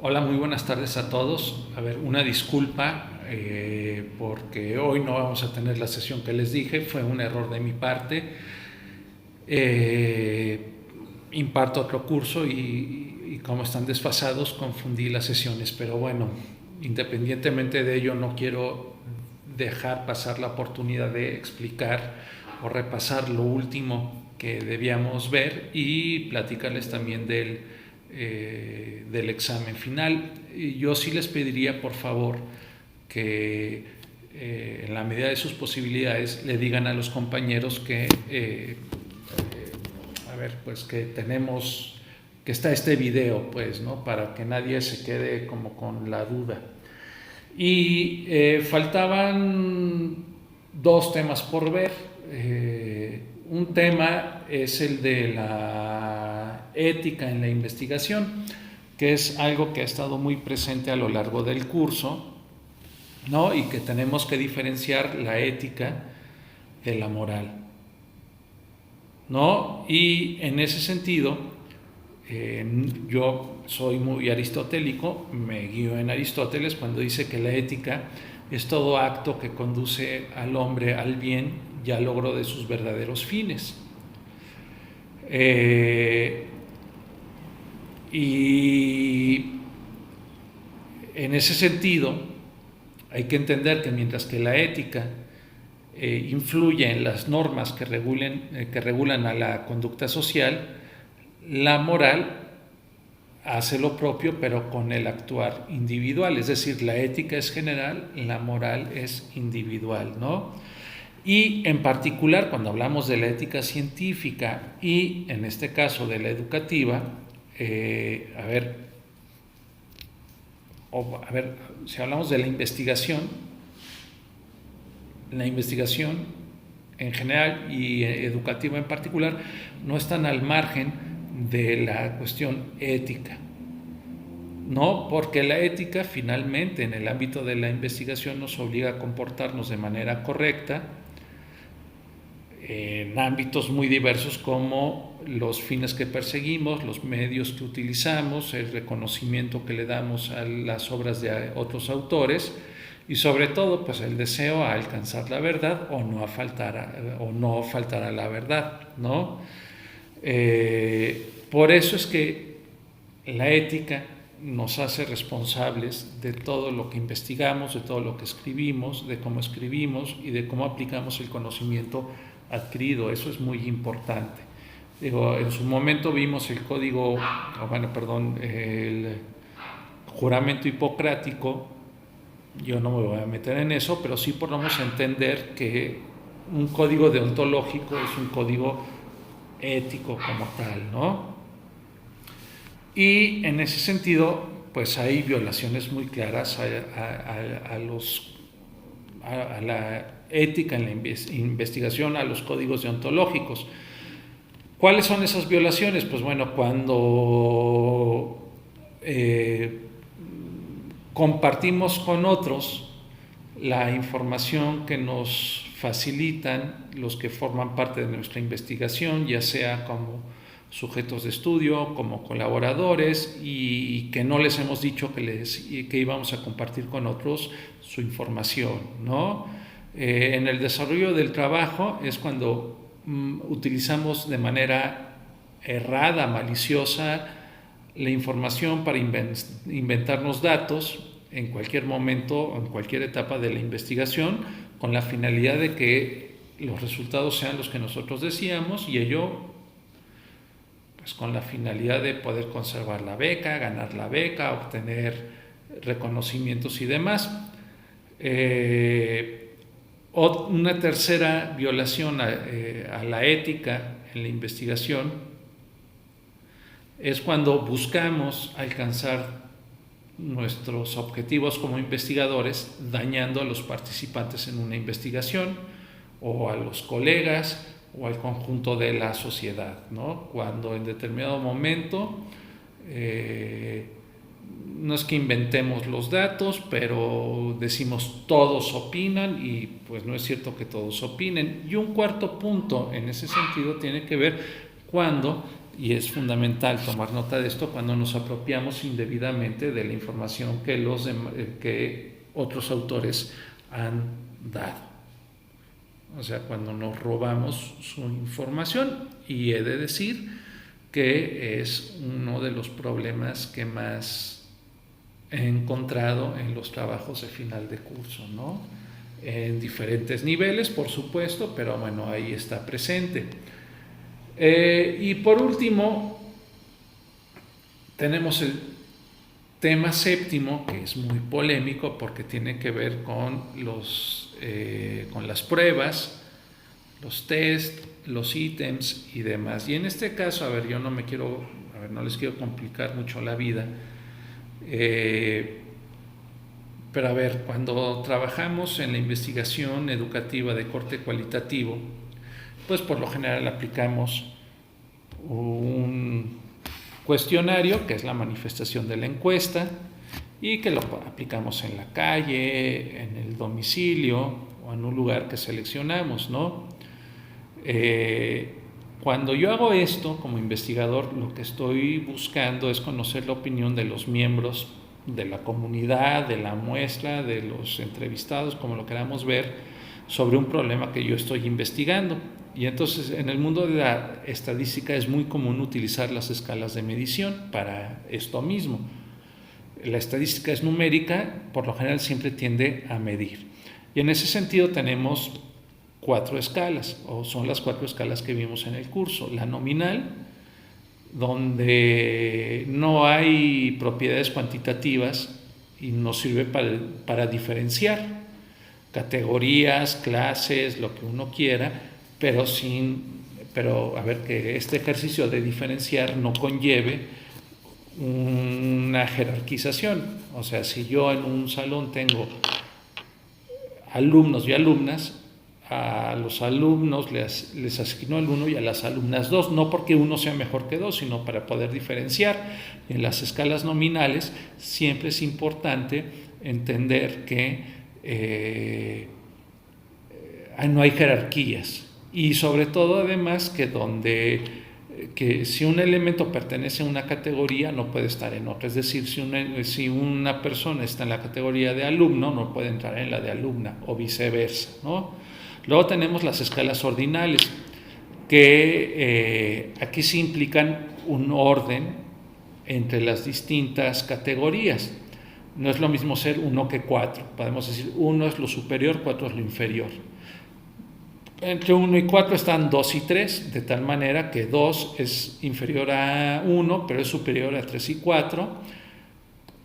Hola, muy buenas tardes a todos. A ver, una disculpa porque hoy no vamos a tener la sesión que les dije, fue un error de mi parte. Eh, Imparto otro curso y como están desfasados confundí las sesiones, pero bueno, independientemente de ello no quiero dejar pasar la oportunidad de explicar o repasar lo último que debíamos ver y platicarles también del examen final. Y yo sí les pediría por favor que en la medida de sus posibilidades le digan a los compañeros que a ver, pues que tenemos, que está este video, pues, ¿no? Para que nadie se quede como con la duda. Y faltaban dos temas por ver. Un tema es el de la ética en la investigación, que es algo que ha estado muy presente a lo largo del curso, ¿no? Y que tenemos que diferenciar la ética de la moral, ¿no? Y en ese sentido, yo soy muy aristotélico, me guío en Aristóteles cuando dice que la ética es todo acto que conduce al hombre al bien y al logro de sus verdaderos fines. Y en ese sentido, hay que entender que mientras que la ética influye en las normas que regulan a la conducta social, la moral hace lo propio pero con el actuar individual, es decir, la ética es general, la moral es individual, ¿no? Y en particular cuando hablamos de la ética científica y en este caso de la educativa, a ver, si hablamos de la investigación en general y educativa en particular no están al margen de la cuestión ética, no, porque la ética finalmente en el ámbito de la investigación nos obliga a comportarnos de manera correcta en ámbitos muy diversos como los fines que perseguimos, los medios que utilizamos, el reconocimiento que le damos a las obras de otros autores y sobre todo pues el deseo a alcanzar la verdad o no faltar a la verdad, ¿no? Por eso es que la ética nos hace responsables de todo lo que investigamos, de todo lo que escribimos, de cómo escribimos y de cómo aplicamos el conocimiento adquirido. Eso es muy importante. Digo, en su momento vimos el el juramento hipocrático. Yo no me voy a meter en eso, pero sí podemos entender que un código deontológico es un código ético como tal, ¿no? Y en ese sentido, pues hay violaciones muy claras a la ética en la investigación, a los códigos deontológicos. ¿Cuáles son esas violaciones? Pues bueno, cuando compartimos con otros la información que nos facilitan los que forman parte de nuestra investigación, ya sea como sujetos de estudio, como colaboradores, y que no les hemos dicho que íbamos a compartir con otros su información, ¿no? En el desarrollo del trabajo es cuando utilizamos de manera errada, maliciosa, la información para inventarnos datos en cualquier momento, en cualquier etapa de la investigación, con la finalidad de que los resultados sean los que nosotros decíamos y ello pues con la finalidad de poder conservar la beca, ganar la beca, obtener reconocimientos y demás. Una tercera violación a la ética en la investigación es cuando buscamos alcanzar nuestros objetivos como investigadores dañando a los participantes en una investigación o a los colegas o al conjunto de la sociedad, ¿no? Cuando en determinado momento no es que inventemos los datos, pero decimos todos opinan y pues no es cierto que todos opinen. Y un cuarto punto en ese sentido tiene que ver cuando y es fundamental tomar nota de esto, cuando nos apropiamos indebidamente de la información que otros autores han dado. O sea, cuando nos robamos su información, y he de decir que es uno de los problemas que más he encontrado en los trabajos de final de curso, ¿no? En diferentes niveles, por supuesto, pero bueno, ahí está presente. Y por último, tenemos el tema séptimo, que es muy polémico porque tiene que ver con las pruebas, los test, los ítems y demás. Y en este caso, yo no les quiero complicar mucho la vida, pero cuando trabajamos en la investigación educativa de corte cualitativo, pues por lo general aplicamos un cuestionario, que es la manifestación de la encuesta, y que lo aplicamos en la calle, en el domicilio o en un lugar que seleccionamos, ¿no? Cuando yo hago esto como investigador, lo que estoy buscando es conocer la opinión de los miembros de la comunidad, de la muestra, de los entrevistados, como lo queramos ver, sobre un problema que yo estoy investigando. Y entonces, en el mundo de la estadística es muy común utilizar las escalas de medición para esto mismo. La estadística es numérica, por lo general siempre tiende a medir. Y en ese sentido tenemos 4 escalas, o son las 4 escalas que vimos en el curso. La nominal, donde no hay propiedades cuantitativas y nos sirve para diferenciar categorías, clases, lo que uno quiera, pero que este ejercicio de diferenciar no conlleve una jerarquización. O sea, si yo en un salón tengo alumnos y alumnas, a los alumnos les asigno el 1 y a las alumnas 2, no porque uno sea mejor que 2, sino para poder diferenciar. En las escalas nominales siempre es importante entender que no hay jerarquías, y sobre todo además que si un elemento pertenece a una categoría no puede estar en otra. Es decir, si una persona está en la categoría de alumno, no puede entrar en la de alumna, o viceversa, ¿no? Luego tenemos las escalas ordinales, que aquí sí implican un orden entre las distintas categorías. No es lo mismo ser 1 que 4. Podemos decir 1 es lo superior, 4 es lo inferior. Entre 1 y 4 están 2 y 3, de tal manera que 2 es inferior a 1, pero es superior a 3 y 4.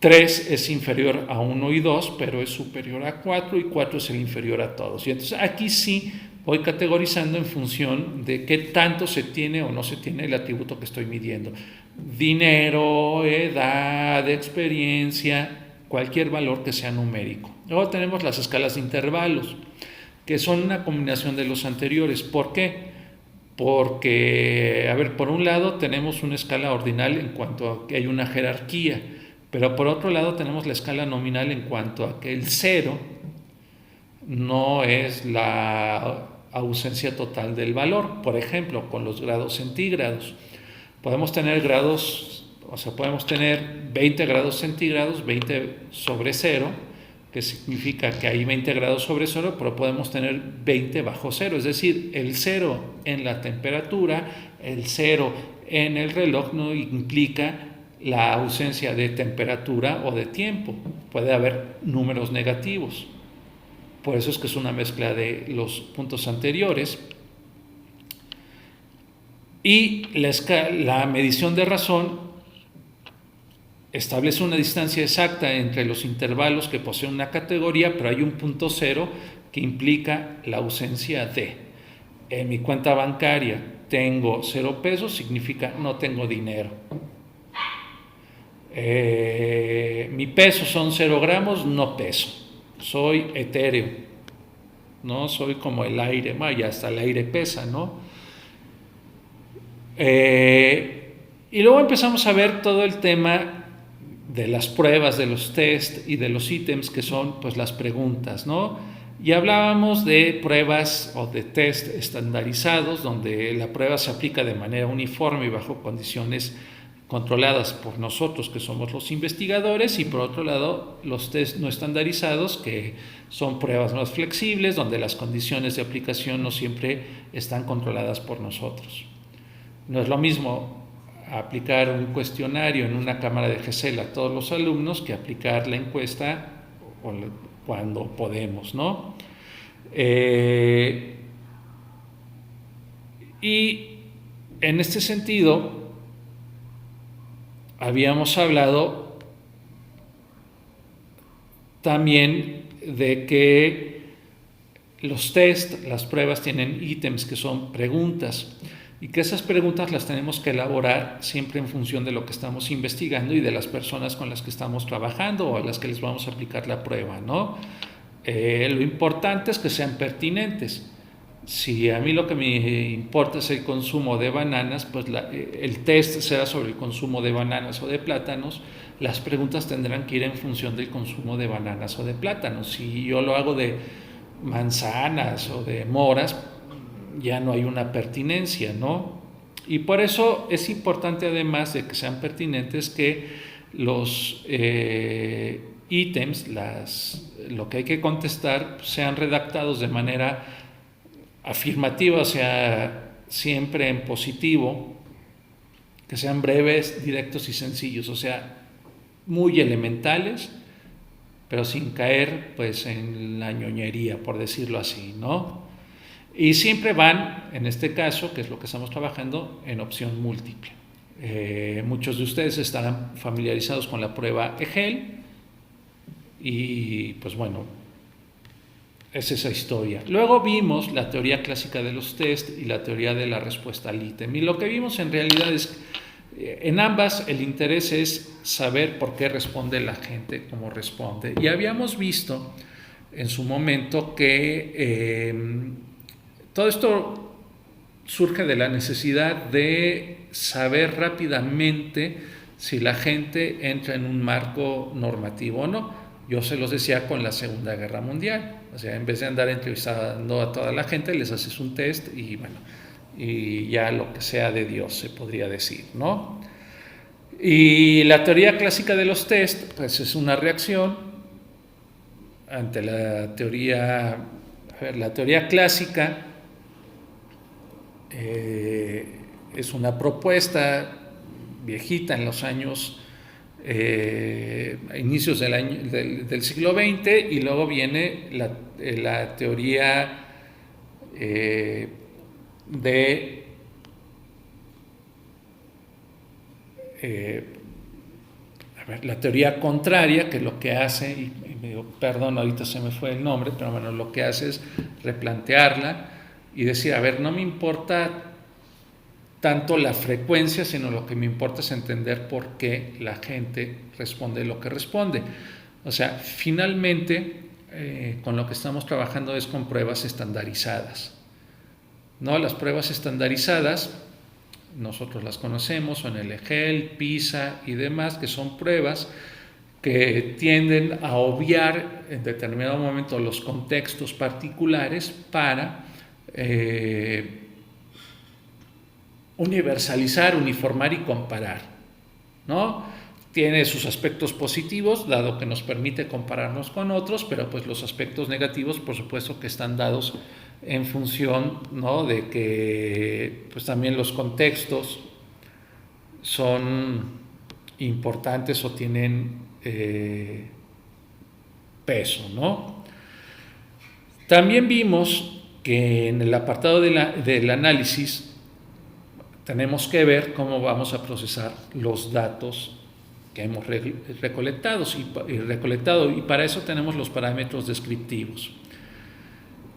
3 es inferior a 1 y 2, pero es superior a 4, y 4 es el inferior a todos. Y entonces aquí sí voy categorizando en función de qué tanto se tiene o no se tiene el atributo que estoy midiendo. Dinero, edad, experiencia, cualquier valor que sea numérico. Luego tenemos las escalas de intervalos, que son una combinación de los anteriores. ¿Por qué? Porque, por un lado tenemos una escala ordinal en cuanto a que hay una jerarquía, pero por otro lado tenemos la escala nominal en cuanto a que el 0 no es la ausencia total del valor. Por ejemplo, con los grados centígrados. Podemos tener podemos tener 20 grados centígrados, 20 sobre 0, que significa que hay 20 grados sobre 0, pero podemos tener 20 bajo 0, es decir, el 0 en la temperatura, el 0 en el reloj no implica la ausencia de temperatura o de tiempo. Puede haber números negativos. Por eso es que es una mezcla de los puntos anteriores. Y la medición de razón establece una distancia exacta entre los intervalos que poseen una categoría, pero hay un punto 0 que implica la ausencia de. En mi cuenta bancaria tengo 0 pesos, significa no tengo dinero. Mi peso son 0 gramos, no peso. Soy etéreo, ¿no? Soy como el aire, y hasta el aire pesa, ¿no? Y luego empezamos a ver todo el tema de las pruebas, de los test y de los ítems, que son pues las preguntas, ¿no? Y hablábamos de pruebas o de test estandarizados, donde la prueba se aplica de manera uniforme y bajo condiciones controladas por nosotros, que somos los investigadores, y por otro lado los test no estandarizados, que son pruebas más flexibles, donde las condiciones de aplicación no siempre están controladas por nosotros. No es lo mismo aplicar un cuestionario en una cámara de GESEL a todos los alumnos que aplicar la encuesta cuando podemos, ¿no? Y en este sentido, habíamos hablado también de que los test, las pruebas tienen ítems que son preguntas y que esas preguntas las tenemos que elaborar siempre en función de lo que estamos investigando y de las personas con las que estamos trabajando o a las que les vamos a aplicar la prueba, ¿no? Lo importante es que sean pertinentes. Si a mí lo que me importa es el consumo de bananas, pues el test será sobre el consumo de bananas o de plátanos. Las preguntas tendrán que ir en función del consumo de bananas o de plátanos. Si yo lo hago de manzanas o de moras, ya no hay una pertinencia, ¿no? Y por eso es importante, además de que sean pertinentes, que los ítems, lo que hay que contestar, sean redactados de manera afirmativa, o sea, siempre en positivo, que sean breves, directos y sencillos, o sea, muy elementales, pero sin caer pues en la ñoñería, por decirlo así, ¿no? Y siempre van, en este caso, que es lo que estamos trabajando, en opción múltiple. Muchos de ustedes estarán familiarizados con la prueba EGEL y pues bueno, es esa historia. Luego vimos la teoría clásica de los test y la teoría de la respuesta al ítem. Y lo que vimos en realidad es que en ambas el interés es saber por qué responde la gente como responde. Y habíamos visto en su momento que todo esto surge de la necesidad de saber rápidamente si la gente entra en un marco normativo o no. Yo se los decía con la Segunda Guerra Mundial. O sea, en vez de andar entrevistando a toda la gente, les haces un test y bueno, y ya lo que sea de Dios se podría decir, ¿no? Y la teoría clásica de los test, pues es una reacción ante la teoría, la teoría clásica es una propuesta viejita en los años inicios del siglo XX, y luego viene la teoría la teoría contraria, que lo que hace, y me digo, perdón, ahorita se me fue el nombre, pero bueno, lo que hace es replantearla y decir, a ver, no me importa tanto la frecuencia, sino lo que me importa es entender por qué la gente responde lo que responde. O sea, finalmente, con lo que estamos trabajando es con pruebas estandarizadas, ¿no? Las pruebas estandarizadas, nosotros las conocemos, son el EGEL, PISA y demás, que son pruebas que tienden a obviar en determinado momento los contextos particulares para universalizar, uniformar y comparar, ¿no? Tiene sus aspectos positivos, dado que nos permite compararnos con otros, pero pues los aspectos negativos, por supuesto, que están dados en función, ¿no?, de que pues también los contextos son importantes o tienen peso, ¿no? También vimos que en el apartado del análisis tenemos que ver cómo vamos a procesar los datos que hemos recolectado, y para eso tenemos los parámetros descriptivos.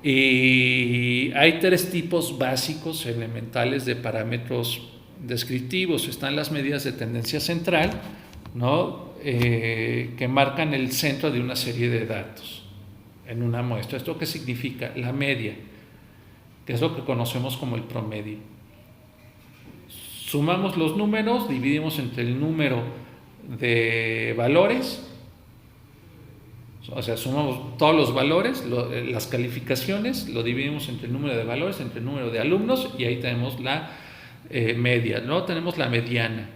Y hay tres tipos básicos, elementales, de parámetros descriptivos. Están las medidas de tendencia central, ¿no?, que marcan el centro de una serie de datos en una muestra. ¿Esto qué significa? La media, que es lo que conocemos como el promedio. Sumamos los números, dividimos entre el número de valores O sea, sumamos todos los valores, las calificaciones, lo dividimos entre el número de valores, entre el número de alumnos, y ahí tenemos la media. Luego tenemos la mediana,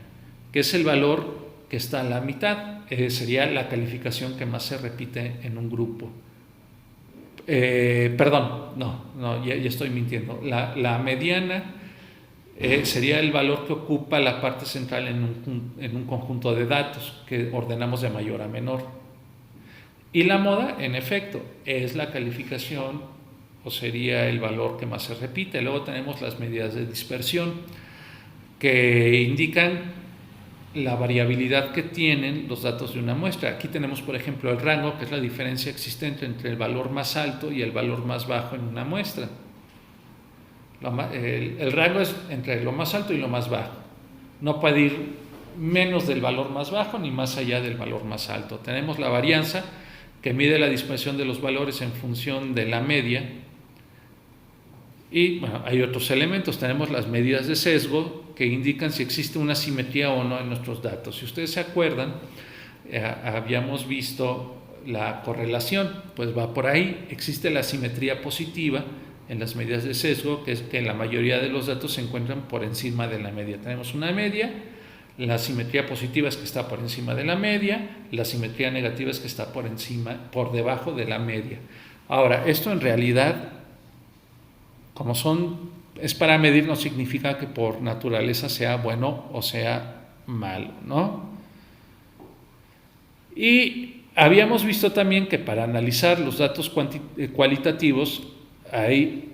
que es el valor que está a la mitad, sería la calificación que más se repite en un grupo. Perdón, ya estoy mintiendo. La mediana sería el valor que ocupa la parte central en un conjunto de datos que ordenamos de mayor a menor. Y la moda, en efecto, es la calificación o sería el valor que más se repite. Luego tenemos las medidas de dispersión que indican la variabilidad que tienen los datos de una muestra. Aquí tenemos, por ejemplo, el rango, que es la diferencia existente entre el valor más alto y el valor más bajo en una muestra. El rango es entre lo más alto y lo más bajo. No puede ir menos del valor más bajo ni más allá del valor más alto. Tenemos la varianza, que mide la dispersión de los valores en función de la media. Y bueno, hay otros elementos. Tenemos las medidas de sesgo, que indican si existe una simetría o no en nuestros datos. Si ustedes se acuerdan, habíamos visto la correlación, pues va por ahí. Existe la simetría positiva en las medidas de sesgo, que es que la mayoría de los datos se encuentran por encima de la media. Tenemos una media. La simetría positiva es que está por encima de la media, la simetría negativa es que está por debajo de la media. Ahora, esto en realidad, como es para medir, no significa que por naturaleza sea bueno o sea malo, ¿no? Y habíamos visto también que para analizar los datos cualitativos hay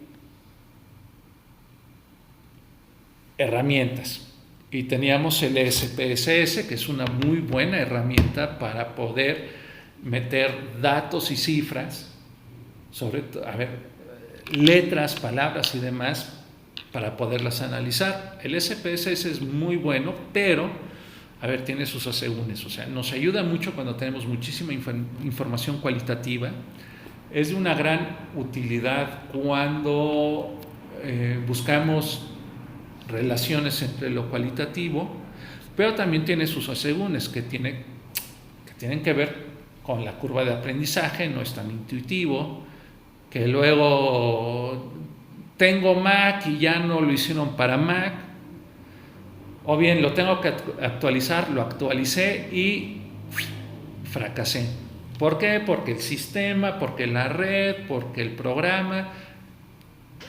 herramientas. Y teníamos el SPSS, que es una muy buena herramienta para poder meter datos y cifras, letras, palabras y demás, para poderlas analizar. El SPSS es muy bueno, pero, tiene sus asegúnes. O sea, nos ayuda mucho cuando tenemos muchísima información cualitativa. Es de una gran utilidad cuando buscamos relaciones entre lo cualitativo, pero también tiene sus asegúnes que tienen que ver con la curva de aprendizaje. No es tan intuitivo, que luego tengo Mac y ya no lo hicieron para Mac, o bien lo tengo que actualizar, lo actualicé y fracasé. ¿Por qué? Porque el sistema, porque la red, porque el programa.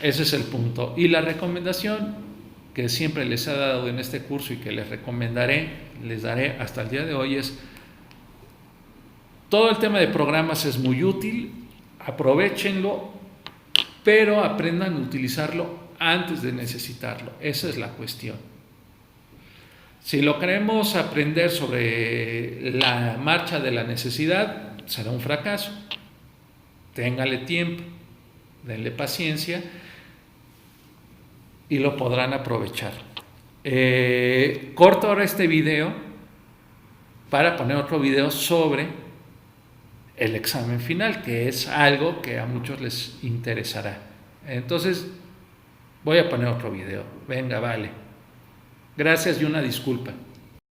Ese es el punto. Y la recomendación que siempre les he dado en este curso y que les daré hasta el día de hoy es: todo el tema de programas es muy útil, aprovéchenlo, pero aprendan a utilizarlo antes de necesitarlo. Esa es la cuestión. Si lo queremos aprender sobre la marcha de la necesidad, será un fracaso. Téngale tiempo, denle paciencia y lo podrán aprovechar. Corto ahora este video para poner otro video sobre el examen final, que es algo que a muchos les interesará. Entonces voy a poner otro video. Venga, vale. Gracias y una disculpa.